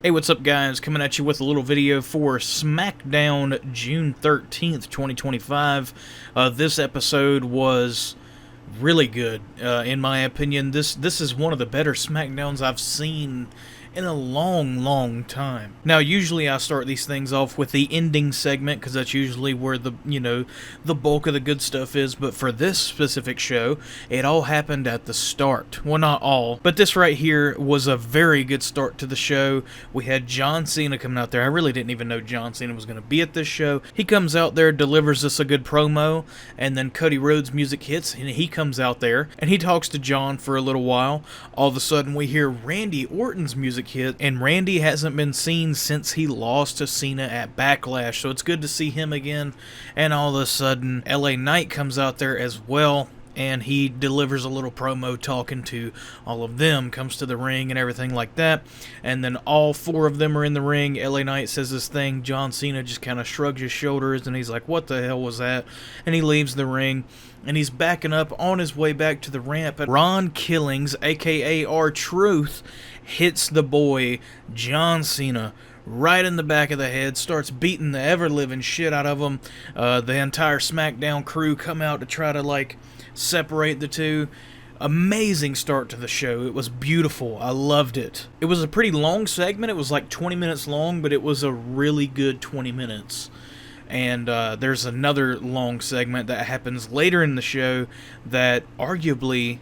Hey, what's up, guys? Coming at you with a little video for Smackdown June 13th, 2025. This episode was really good, in my opinion. This is one of the better Smackdowns I've seen in a long time. Now, usually I start these things off with the ending segment because that's usually where the bulk of the good stuff is, but for this specific show, it all happened at the start. Well, not all, but this right here was a very good start to the show. We had John Cena coming out there. I really didn't even know John Cena was going to be at this show. He comes out there, delivers us a good promo, and then Cody Rhodes' music hits, and he comes out there, and he talks to John for a little while. All of a sudden, we hear Randy Orton's music hit, and Randy hasn't been seen since he lost to Cena at Backlash, so it's good to see him again. And all of a sudden, LA Knight comes out there as well, and he delivers a little promo talking to all of them, comes to the ring and everything like that, and then all four of them are in the ring. LA Knight says this thing, John Cena just kind of shrugs his shoulders, and he's like, what the hell was that? And he leaves the ring, and he's backing up on his way back to the ramp, and Ron Killings, aka R-Truth, hits the boy John Cena right in the back of the head, starts beating the ever-living shit out of him. The entire SmackDown crew come out to try to, separate the two. Amazing start to the show. It was beautiful. I loved it. It was a pretty long segment. It was like 20 minutes long, but it was a really good 20 minutes. And there's another long segment that happens later in the show that arguably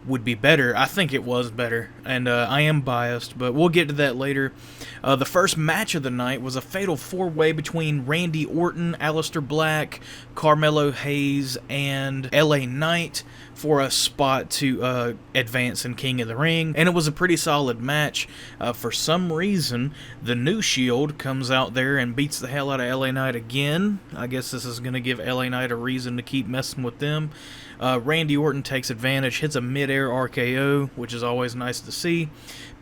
would be better. I think it was better, and I am biased, but we'll get to that later. The first match of the night was a fatal four-way between Randy Orton, Aleister Black, Carmelo Hayes, and LA Knight for a spot to advance in King of the Ring, and it was a pretty solid match. For some reason, the New Shield comes out there and beats the hell out of LA Knight again. I guess this is going to give LA Knight a reason to keep messing with them. Randy Orton takes advantage, hits a mid-air RKO, which is always nice to see,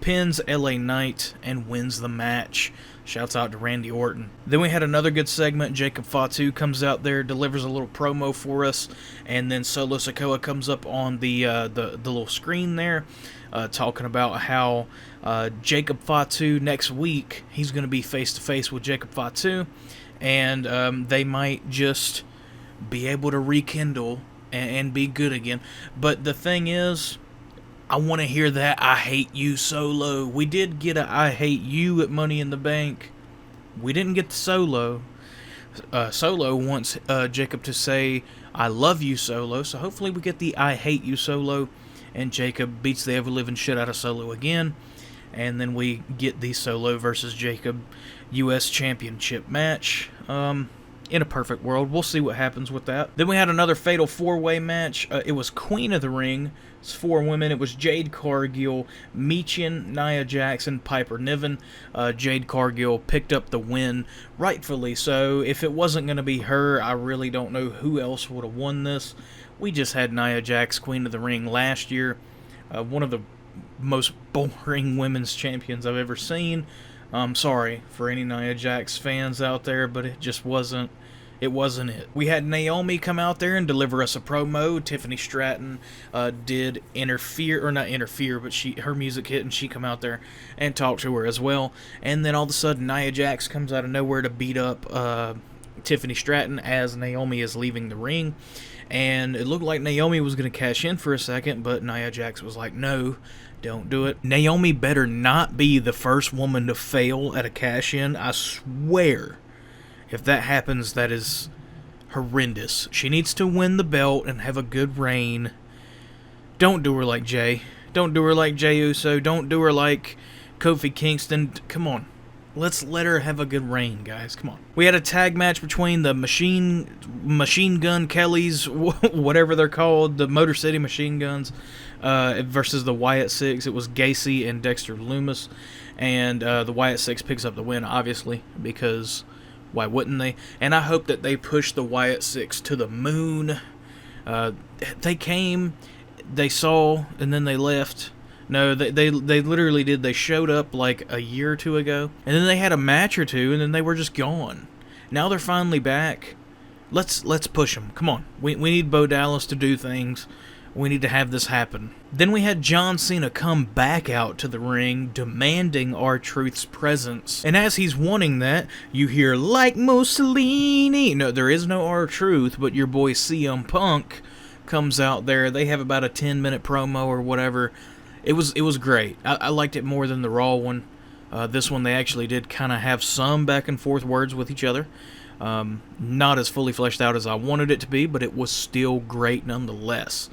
pins LA Knight, and wins the match. Shouts out to Randy Orton. Then we had another good segment. Jacob Fatu comes out there, delivers a little promo for us, and then Solo Sikoa comes up on the little screen there, talking about how Jacob Fatu next week, he's going to be face-to-face with Jacob Fatu, and they might just be able to rekindle and be good again. But the thing is, I want to hear that I hate you Solo. We did get a I hate you at Money in the Bank. We didn't get the Solo. Solo wants Jacob to say I love you Solo, so hopefully we get the I hate you Solo, and Jacob beats the ever-living shit out of Solo again, and then we get the Solo versus Jacob U.S. Championship match. In a perfect world. We'll see what happens with that. Then we had another fatal four-way match. It was Queen of the Ring. It's four women. It was Jade Cargill, Michin, Nia Jax, and Piper Niven. Jade Cargill picked up the win, rightfully so. If it wasn't going to be her, I really don't know who else would have won this. We just had Nia Jax, Queen of the Ring, last year. One of the most boring women's champions I've ever seen. I'm sorry for any Nia Jax fans out there, but it just wasn't. It wasn't it. We had Naomi come out there and deliver us a promo. Tiffany Stratton did interfere, or not interfere, but her music hit and she come out there and talk to her as well. And then all of a sudden, Nia Jax comes out of nowhere to beat up Tiffany Stratton as Naomi is leaving the ring. And it looked like Naomi was going to cash in for a second, but Nia Jax was like, no, don't do it. Naomi better not be the first woman to fail at a cash-in. I swear, if that happens, that is horrendous. She needs to win the belt and have a good reign. Don't do her like Jay. Don't do her like Jey Uso. Don't do her like Kofi Kingston. Come on. Let's let her have a good reign, guys. Come on. We had a tag match between the Machine Gun Kellys, whatever they're called, the Motor City Machine Guns, versus the Wyatt Six. It was Gacy and Dexter Lumis, and the Wyatt Six picks up the win, obviously, because why wouldn't they? And I hope that they push the Wyatt Six to the moon. They came, they saw, and then they left. No, they literally did. They showed up like a year or two ago, and then they had a match or two, and then they were just gone. Now they're finally back. Let's push them. Come on. We need Bo Dallas to do things. We need to have this happen. Then we had John Cena come back out to the ring, demanding R-Truth's presence. And as he's wanting that, you hear, like Mussolini. No, there is no R-Truth, but your boy CM Punk comes out there. They have about a 10-minute promo or whatever. It was great. I liked it more than the Raw one. This one, they actually did kind of have some back and forth words with each other. Not as fully fleshed out as I wanted it to be, but it was still great nonetheless.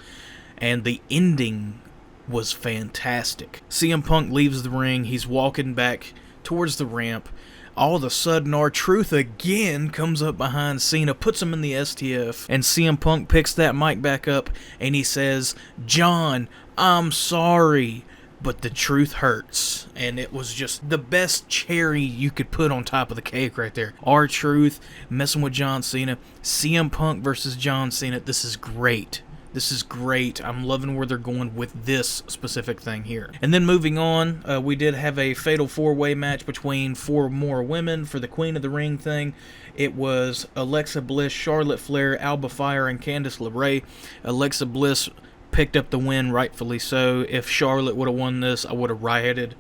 And the ending was fantastic. CM Punk leaves the ring. He's walking back towards the ramp. All of a sudden, R-Truth again comes up behind Cena, puts him in the STF, and CM Punk picks that mic back up, and he says, "John, I'm sorry, but the truth hurts." And it was just the best cherry you could put on top of the cake right there. R-Truth messing with John Cena. CM Punk versus John Cena. This is great. This is great. I'm loving where they're going with this specific thing here. And then moving on, we did have a fatal four-way match between 4 more women for the Queen of the Ring thing. It was Alexa Bliss, Charlotte Flair, Alba Fire, and Candice LeRae. Alexa Bliss picked up the win, rightfully so. If Charlotte would have won this, I would have rioted.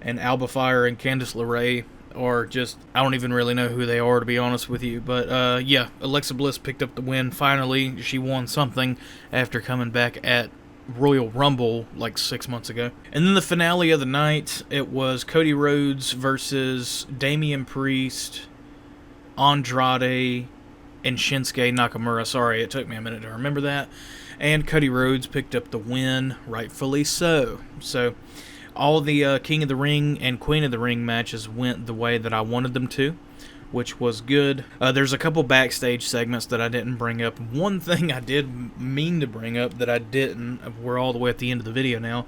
And Alba Fire and Candice LeRae are just, I don't even really know who they are, to be honest with you. But yeah, Alexa Bliss picked up the win. Finally, she won something after coming back at Royal Rumble like 6 months ago. And then the finale of the night, it was Cody Rhodes versus Damian Priest, Andrade, and Shinsuke Nakamura. Sorry, it took me a minute to remember that. And Cody Rhodes picked up the win, rightfully so. So all the King of the Ring and Queen of the Ring matches went the way that I wanted them to, which was good. There's a couple backstage segments that I didn't bring up. One thing I did mean to bring up that I didn't, we're all the way at the end of the video now,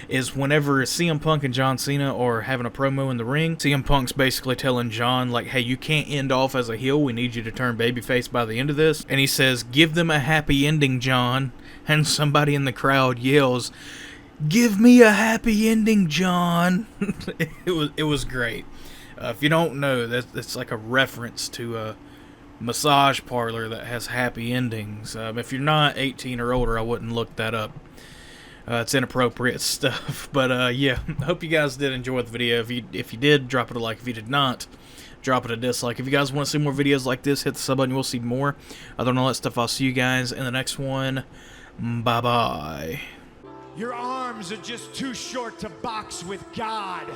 is whenever CM Punk and John Cena are having a promo in the ring, CM Punk's basically telling John, like, hey, you can't end off as a heel. We need you to turn babyface by the end of this. And he says, give them a happy ending, John. And somebody in the crowd yells, give me a happy ending, John. It was great. If you don't know, that's like a reference to a massage parlor that has happy endings. If you're not 18 or older, I wouldn't look that up. It's inappropriate stuff. But yeah, I hope you guys did enjoy the video. If you did, drop it a like. If you did not, drop it a dislike. If you guys want to see more videos like this, hit the sub button. We'll see more. Other than all that stuff, I'll see you guys in the next one. Bye-bye. Your arms are just too short to box with God.